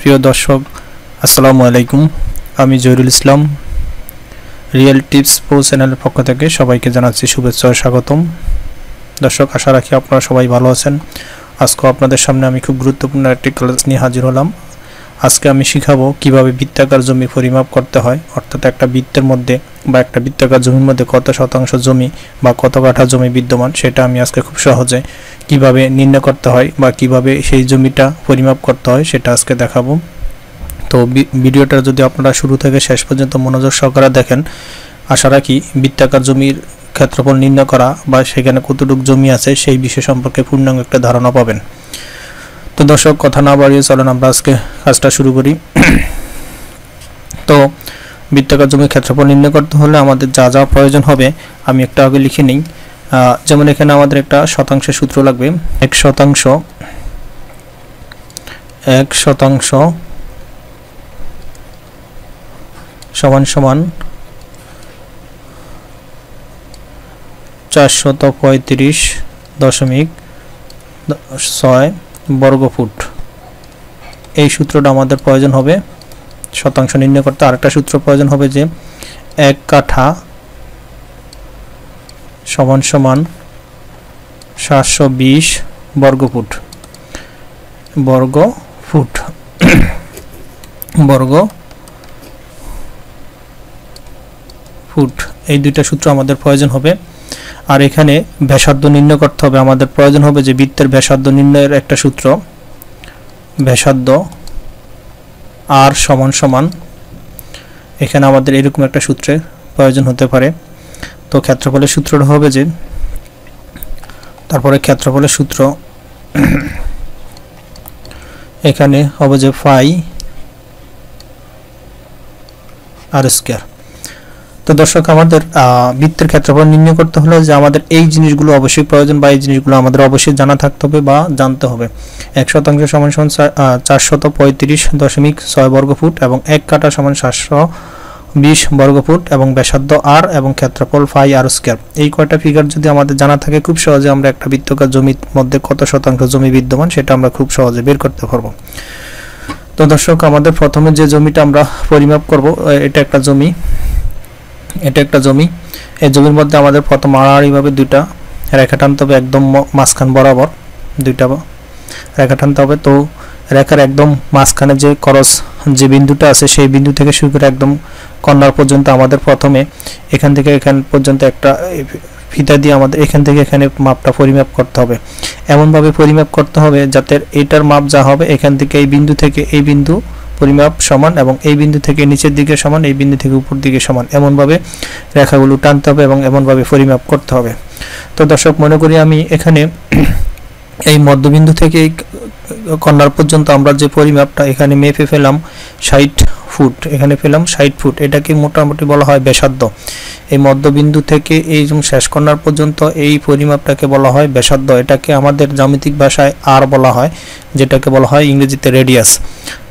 প্রিয় দর্শক, আসসালামু আলাইকুম। আমি জহিরুল ইসলাম, রিয়েল টিপস প্রো চ্যানেলের পক্ষ থেকে সবাইকে জানাচ্ছি শুভেচ্ছা ও স্বাগতম। দর্শক, আশা রাখি আপনারা সবাই ভালো আছেন। আজকে আপনাদের সামনে আমি খুব গুরুত্বপূর্ণ একটি ক্লাস নিয়ে হাজির হলাম। আজকে আমি শিখাবো কিভাবে বৃত্তাকার জমি পরিমাপ করতে হয়, অর্থাৎ একটা বৃত্তের মধ্যে বা একটা বৃত্তাকার জমির মধ্যে কত শতাংশ জমি বা কত কাঠা জমি বিদ্যমান সেটা আমি আজকে খুব সহজে কিভাবে নির্ণয় করতে হয় বা কিভাবে সেই জমিটা পরিমাপ করতে হয় সেটা আজকে দেখাবো। তো ভিডিওটা যদি আপনারা শুরু থেকে শেষ পর্যন্ত মনোযোগ সহকারে দেখেন, আশা রাখি বৃত্তাকার জমির ক্ষেত্রফল নির্ণয় করা বা সেখানে কতটুকু জমি আছে সেই বিষয় সম্পর্কে পূর্ণাঙ্গ একটা ধারণা পাবেন। তো দর্শক, কথা না বাড়িয়ে চলেন আমরা আজকে কাজটা শুরু করি। তো বৃত্তাকার জমির ক্ষেত্রফল নির্ণয় করতে হলে আমাদের যা যা প্রয়োজন হবে আমি একটা আগে লিখে নিই। যেমন এখানে আমাদের একটা শতাংশের সূত্র লাগবে। 1% সমান সমান 435.6 বর্গফুট। এই সূত্রটা আমাদের প্রয়োজন হবে শতাংশ নির্ণয় করতে। আরেকটা সূত্র প্রয়োজন হবে যে 1 কাঠা সমান সমান 720 বর্গফুট। এই দুইটা সূত্র আমাদের প্রয়োজন হবে। আর এখানে ব্যাসার্ধ নির্ণয় করতে হবে। আমাদের প্রয়োজন হবে যে বৃত্তের ব্যাসার্ধ নির্ণয়ের একটা সূত্র, ব্যাসার্ধ আর সমান সমান, এখানে আমাদের এরকম একটা সূত্রের প্রয়োজন হতে পারে। তো ক্ষেত্রফলের সূত্রটা হবে যে, তারপরে ক্ষেত্রফলের সূত্র এখানে হবে যে ফাই আর স্কয়ার। তো দর্শক, আমাদের বৃত্তের ক্ষেত্রফল নির্ণয় করতে হলে যে আমাদের এই জিনিসগুলো অবশ্যই প্রয়োজন বা এই জিনিসগুলো আমাদের অবশ্যই জানা থাকতে হবে বা জানতে হবে। 1% সমান সমান 435.6 বর্গফুট এবং 1 কাঠা সমান 720 বর্গফুট এবং ব্যাসার্ধ আর এবং ক্ষেত্রফল ফাই আর স্কয়ার। এই কয়টা ফিগার যদি আমাদের জানা থাকে, খুব সহজে আমরা একটা বৃত্তাকার জমির মধ্যে কত শতাংশ জমি বিদ্যমান সেটা আমরা খুব সহজে বের করতে পারবো। তো দর্শক, আমাদের প্রথমে যে জমিটা আমরা পরিমাপ করব, এটা একটা জমি। এই জমির মধ্যে আমাদের প্রথম আড়াআড়িভাবে দুইটা রেখা টানতে হবে, একদম মাঝখান বরাবর দুইটা রেখা টানতে হবে। তো রেখার একদম মাঝখানে যে ক্রস যে বিন্দুটা আছে সেই বিন্দু থেকে শুরু করে একদম কর্নার পর্যন্ত আমাদের প্রথমে এখান থেকে এখান পর্যন্ত একটা ফিতা দিয়ে আমাদের এখান থেকে এখানে মাপটা পরিমাপ করতে হবে। এমনভাবে পরিমাপ করতে হবে যাতে এটার মাপ যা হবে এখান থেকে এই বিন্দু থেকে এই বিন্দু পরিমাপ সমান এবং এই বিন্দু থেকে নিচের দিকে সমান, এই বিন্দু থেকে উপর দিকে সমান, এমনভাবে রেখাগুলো টানতে হবে এবং এমনভাবে পরিমাপ করতে হবে। তো দর্শক, মনে করি আমি এখানে এই মধ্যবিন্দু থেকে কর্নার পর্যন্ত আমরা যে পরিমাপটা এখানে মেপে ফেলাম 60 ফুট, এখানে পেলাম 60 ফুট। এটাকে মোটামুটি বলা হয় ব্যাসার্ধ। এই মধ্যবিন্দু থেকে এই শেষ কর্নার পর্যন্ত এই পরিমাপটাকে বলা হয় ব্যাসার্ধ। এটাকে আমাদের জ্যামিতিক ভাষায় আর বলা হয়, যেটাকে বলা হয় ইংরেজিতে রেডিয়াস।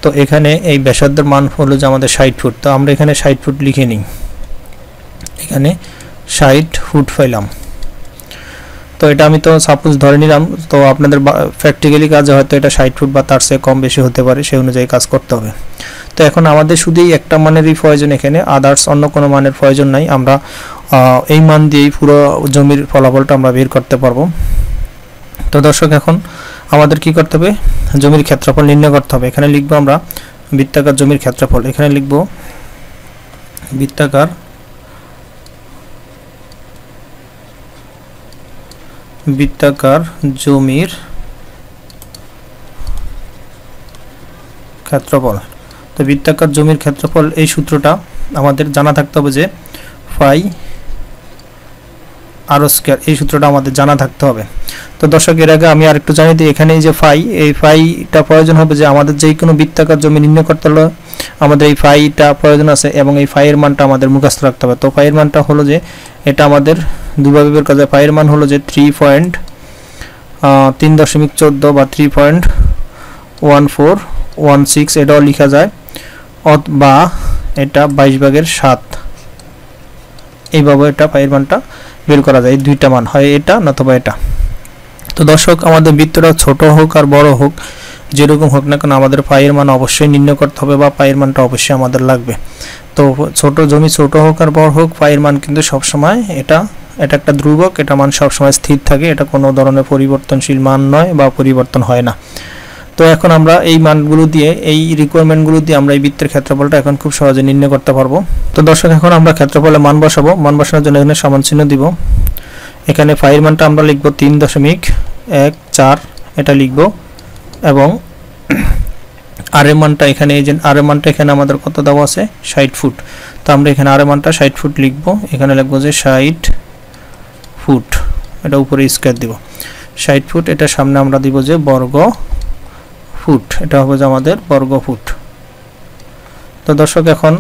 তো এখানে এই ব্যাসার্ধের মান হলো যে আমাদের 60 ফুট। তো আমরা এখানে 60 ফুট লিখে নিই, এখানে 60 ফুট পাইলাম। তো এটা আমি তো সাপোজ ধরে নিলাম। তো আপনাদের প্র্যাকটিক্যালি কাজে হয়তো এটা 60 ফুট বা তার চেয়ে কম বেশি হতে পারে, সেই অনুযায়ী কাজ করতে হবে। তো এখন আমাদের শুধু এই একটা মানেরই প্রয়োজন, এখানে আদার্স অন্য কোনো মানের প্রয়োজন নাই। আমরা এই মান দিয়েই পুরো জমির ফলাফলটা আমরা বের করতে পারবো। তো দর্শক, এখন আমাদের কি করতে হবে, জমির ক্ষেত্রফল নির্ণয় করতে হবে। এখানে লিখবো আমরা বৃত্তাকার জমির ক্ষেত্রফল। এখানে লিখবো বৃত্তাকার জমির ক্ষেত্রফল। তো বৃত্তাকার জমির ক্ষেত্রফল এই সূত্রটা আমাদের জানা থাকতে হবে যে ফাই আর স্কয়ার। এই সূত্রটা আমাদের জানা থাকতে হবে। তো দর্শক, এর আগে আমি আরেকটু জানিয়ে দিই, এখানে এই যে ফাই, এই ফাইটা প্রয়োজন হবে যে আমাদের যে কোনো বৃত্তাকার জমি নির্ণয় করতে হলে আমাদের এই ফাইটা প্রয়োজন আছে এবং এই ফাইয়ের মানটা আমাদের মুখস্থ রাখতে হবে। তো ফাইয়ের মানটা হলো যে, এটা আমাদের দুভাবে বের করা যায়। ফাইয়ের মান হলো যে 3.14 বা 3.1416, এটাও লেখা যায়, বা এটা 22/7। এইভাবে এটা ফাইয়ের মানটা বের করা যায়। এই দুইটা মান হয় এটা নতুবা এটা। তো দর্শক, আমাদের বৃত্তটা ছোট হোক আর বড় হোক, যেরকম হোক না কেন আমাদের পায়ের মান অবশ্যই নির্ণয় করতে হবে বা পায়ের মানটা অবশ্যই আমাদের লাগবে। তো ছোট জমি ছোট হোক আর বড় হোক, পায়ের মান কিন্তু সবসময় এটা একটা ধ্রুবক, এটা মান সবসময় স্থির থাকে, এটা কোনো ধরনের পরিবর্তনশীল মান নয় বা পরিবর্তন হয় না। তো এখন আমরা এই মানগুলো দিয়ে, এই রিকোয়ারমেন্টগুলো দিয়ে আমরা এই বৃত্তের ক্ষেত্রফলটা এখন খুব সহজে নির্ণয় করতে পারবো। তো দর্শক, এখন আমরা ক্ষেত্রফলে মান বসাবো। মান বসানোর জন্য এখানে সমান চিহ্ন দিব। এখানে পায়ের মানটা আমরা লিখব 3.14, এটা লিখব, এবং আর এর মানটা এখানে, এই যে আর এর মানটা এখানে আমাদের কত দেওয়া আছে, 60 ফুট। তো আমরা এখানে আর এর মানটা 60 ফুট লিখব। এখানে লিখব যে 60 ফুট, এটা উপরে স্কয়ার দিব 60 ফুট। এটা সামনে আমরা দিব যে বর্গ ফুট, এটা হবে যে আমাদের বর্গ ফুট। তো দর্শক, এখন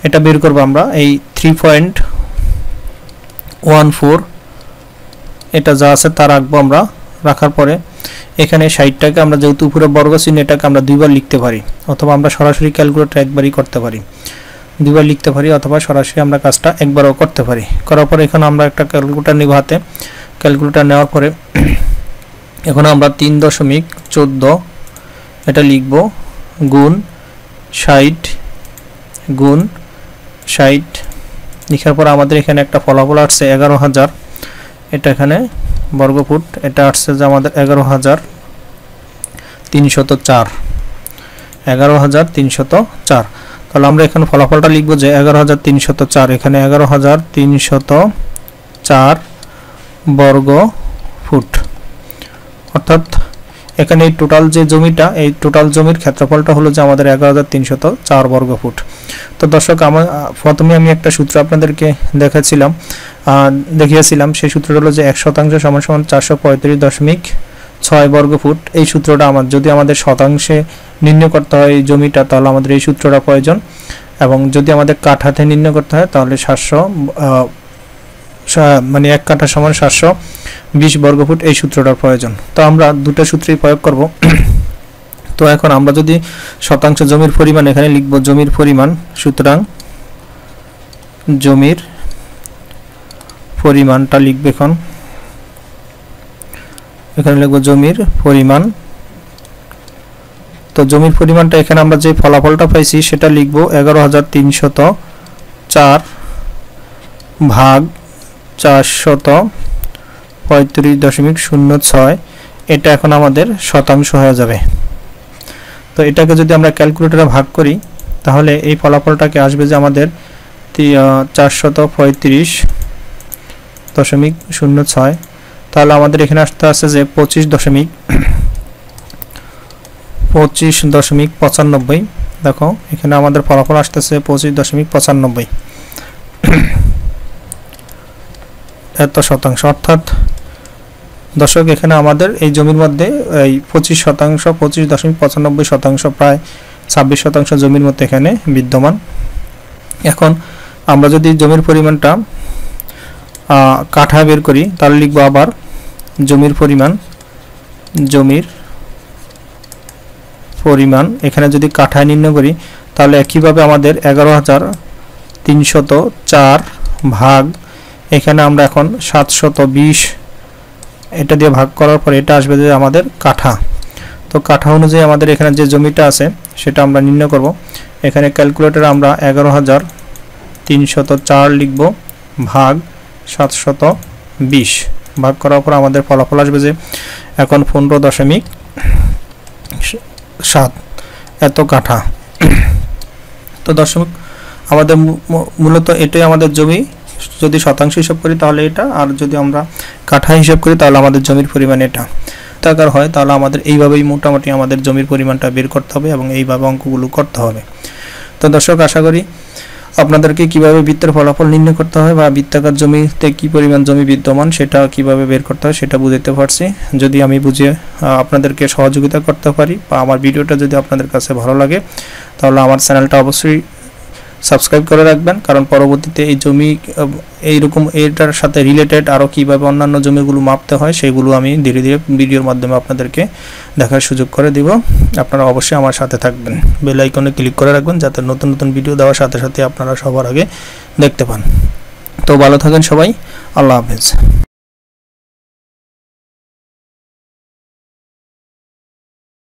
এটা বের করব আমরা। এই 3.14 এটা যা আছে তা রাখবো আমরা। রাখার পরে এখানে 60টাকে আমরা যেহেতু উপরে বর্গ চিহ্ন, এটাকে আমরা দুইবার লিখতে পারি, অথবা আমরা সরাসরি ক্যালকুলেটর একবারই করতে পারি, দুইবার লিখতে পারি, অথবা সরাসরি আমরা কাজটা একবারও করতে পারি। করার পরে এখানে আমরা একটা ক্যালকুলেটর নিব হাতে। ক্যালকুলেটর নেওয়ার পরে এখন আমরা 3.14 এটা লিখব, গুণ 60 গুণ 60 লিখার পর আমাদের এখানে একটা ফলাফল আসছে 11,000। এটা এখানে বর্গ ফুট, এটা আসছে যে আমাদের 11,304, 11,304। তাহলে আমরা এখানে ফলাফলটা লিখব যে 11,304, এখানে 11,304 বর্গ ফুট। অর্থাৎ এখানে এই টোটাল যে জমিটা, এই টোটাল জমির ক্ষেত্রফলটা হলো যে আমাদের 11,304 বর্গ ফুট। তো দর্শক, প্রথমে আমি একটা সূত্র আপনাদেরকে দেখিয়েছিলাম। সেই সূত্রটা হলো যে 1% = 435.6 বর্গ ফুট। এই সূত্রটা যদি আমাদের শতাংশে নির্ণয় করতে হয় এই জমিটা, তাহলে আমাদের এই সূত্রটা প্রয়োজন, এবং যদি আমাদের কাঠাতে নির্ণয় করতে হয় তাহলে 1 কাঠা = 720 বর্গ ফুট, এই সূত্রটার প্রয়োজন। তো আমরা দুটো সূত্রই প্রয়োগ করব। তো এখন আমরা যদি শতাংশ জমির পরিমাণ এখানে লিখব, জমির পরিমাণ, সুতরাং জমির পরিমাণটা লিখব। এখানে লিখব জমির পরিমাণ। তো জমির পরিমাণটা এখানে আমরা যে ফলাফলটা পাইছি সেটা লিখব 11,304 ভাগ 435.06। এটা এখন আমাদের শতাংশ হয়ে যাবে। তো এটাকে যদি আমরা ক্যালকুলেটরে ভাগ করি তাহলে এই ফলাফলটাকে আসবে যে আমাদের 435.06। তাহলে আমাদের এখানে আসতে আছে যে 25.95। দেখো এখানে আমাদের ফলাফল আসতেছে 25.95 এত শতাংশ। অর্থাৎ দর্শক, এখানে আমাদের এই জমির মধ্যে এই 25%, 25.95%, প্রায় 26% জমির মধ্যে এখানে বিদ্যমান। এখন আমরা যদি জমির পরিমাণটা কাঠা বের করি তাহলে লিখব আবার জমির পরিমাণ এখানে যদি কাঠায় নির্ণয় করি তাহলে একইভাবে আমাদের 11,304 ভাগ, এখানে আমরা এখন 720 এটা দিয়ে ভাগ করার পর এটা আসবে যে আমাদের কাঠা। তো কাঠা অনুযায়ী আমাদের এখানে যে জমিটা আছে সেটা আমরা নির্ণয় করব। এখানে ক্যালকুলেটরে আমরা 11,304 লিখব ভাগ 720, ভাগ করার পর আমাদের ফলাফল আসবে যে এখন 15.7 এত কাঠা। তো দর্শক, আমাদের মূলত এটাই আমাদের জমি। যদি শতাংশ হিসাব করি তাহলে এটা, আর যদি আমরা কাঠা হিসাব করি তাহলে আমাদের জমির পরিমাণ এটা টাকার হয়। তাহলে আমাদের এইভাবেই মোটামুটি আমাদের জমির পরিমাণটা বের করতে হবে এবং এইভাবে অঙ্কগুলো করতে হবে। তো দর্শক, আশা করি আপনাদেরকে কিভাবে বৃত্তের ফলাফল নির্ণয় করতে হয় বা বৃত্তাকার জমিতে কি পরিমাণ জমি বিদ্যমান সেটা কিভাবে বের করতে হয় সেটা বুঝাতে পারছি। যদি আমি বুঝিয়ে আপনাদেরকে সহযোগিতা করতে পারি বা আমার ভিডিওটা যদি আপনাদের কাছে ভালো লাগে তাহলে আমার চ্যানেলটা অবশ্যই সাবস্ক্রাইব করে রাখবেন, কারণ পরবর্তীতে এই জমি এইরকম এটার সাথে রিলেটেড আরও কীভাবে অন্যান্য জমিগুলো মাপতে হয় সেগুলো আমি ধীরে ধীরে ভিডিওর মাধ্যমে আপনাদেরকে দেখার সুযোগ করে দিব। আপনারা অবশ্যই আমার সাথে থাকবেন, বেল আইকনে ক্লিক করে রাখবেন যাতে নতুন নতুন ভিডিও দেওয়ার সাথে সাথে আপনারা সবার আগে দেখতে পান। তো ভালো থাকেন সবাই, আল্লাহ হাফেজ।